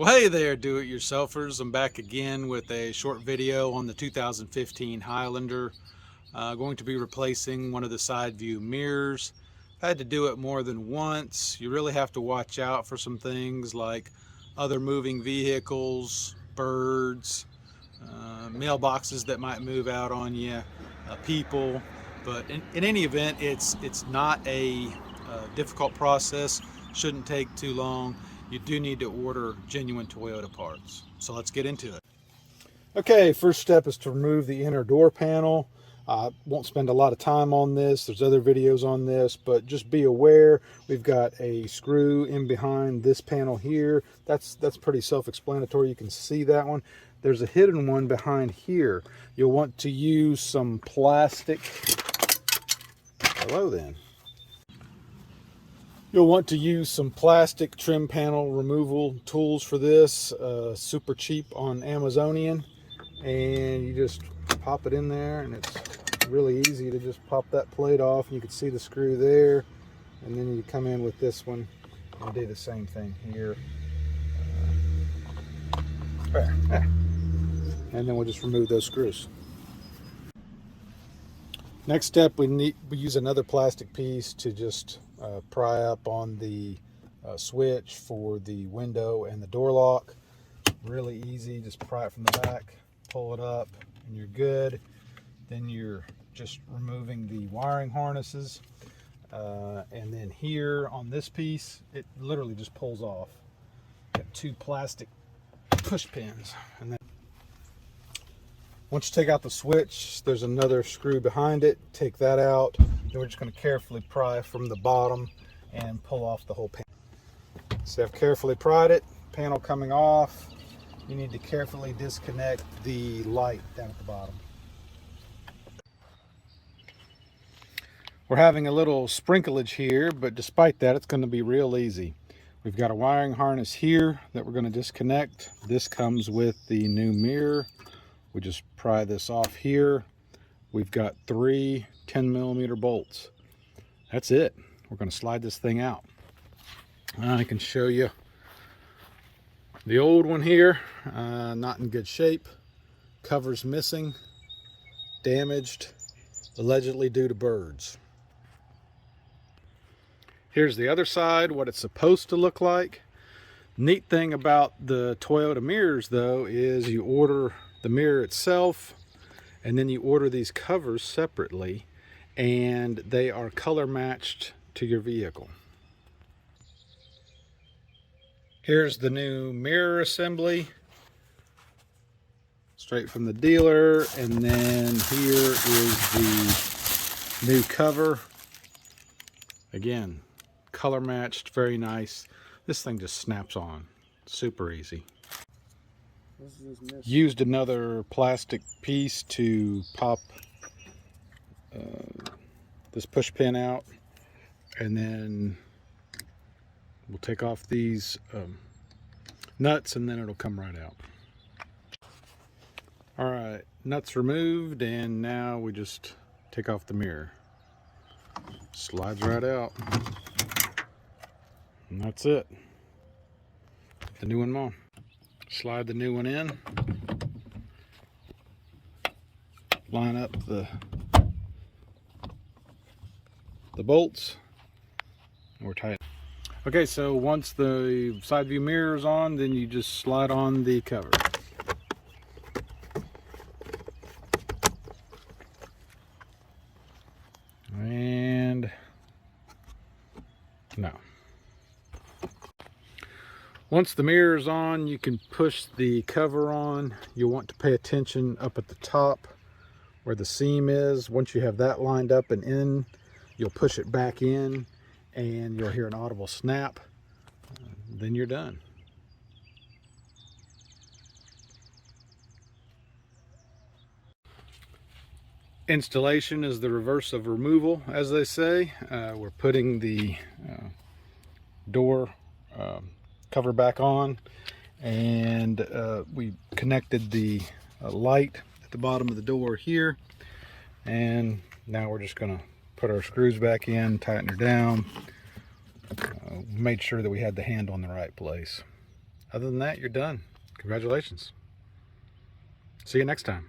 Well, hey there, do-it-yourselfers. I'm back again with a short video on the 2015 Highlander. Going to be replacing one of the side view mirrors. I've had to do it more than once. You really have to watch out for some things like other moving vehicles, birds, mailboxes that might move out on you, people. But in any event, it's not a difficult process. Shouldn't take too long. You do need to order genuine Toyota parts. So let's get into it. Okay, first step is to remove the inner door panel. Won't spend a lot of time on this. There's other videos on this, but just be aware we've got a screw in behind this panel here. That's pretty self-explanatory. You can see that one. There's a hidden one behind here. You'll want to use some plastic. Hello then. You'll want to use some plastic trim panel removal tools for this, super cheap on Amazonian, and you just pop it in there, and it's really easy to just pop that plate off. You can see the screw there, and then you come in with this one and do the same thing here. And then we'll just remove those screws. Next step, we use another plastic piece to just pry up on the switch for the window and the door lock. Really easy, just pry it from the back, pull it up, and you're good. Then you're just removing the wiring harnesses. And then here on this piece, it literally just pulls off. Got two plastic push pins. And then once you take out the switch, there's another screw behind it. Take that out. Then we're just going to carefully pry from the bottom and pull off the whole panel. So I've carefully pried it. Panel coming off. You need to carefully disconnect the light down at the bottom. We're having a little sprinklage here, but despite that, it's going to be real easy. We've got a wiring harness here that we're going to disconnect. This comes with the new mirror. We just pry this off here. We've got 3 10mm bolts. That's it. We're going to slide this thing out. I can show you the old one here, not in good shape. Cover's missing, damaged, allegedly due to birds. Here's the other side, what it's supposed to look like. Neat thing about the Toyota mirrors though is you order the mirror itself, and then you order these covers separately, and they are color matched to your vehicle. Here's the new mirror assembly, straight from the dealer, and then here is the new cover. Again, color matched, very nice. This thing just snaps on, super easy. Used another plastic piece to pop this push pin out, and then we'll take off these nuts, and then it'll come right out. All right, nuts removed, and now we just take off the mirror. Slides right out, and that's it. Put the new one on. Slide the new one in, line up the bolts, and we're tight. Okay, so once the side view mirror is on, then you just slide on the cover. And no. Once the mirror is on, you can push the cover on. You'll want to pay attention up at the top where the seam is. Once you have that lined up and in, you'll push it back in, and you'll hear an audible snap. Then you're done. Installation is the reverse of removal, as they say. We're putting the door cover back on, and we connected the light at the bottom of the door here, and now we're just going to put our screws back in, tighten her down. Made sure that we had the handle in the right place. Other than that, you're done. Congratulations. See you next time.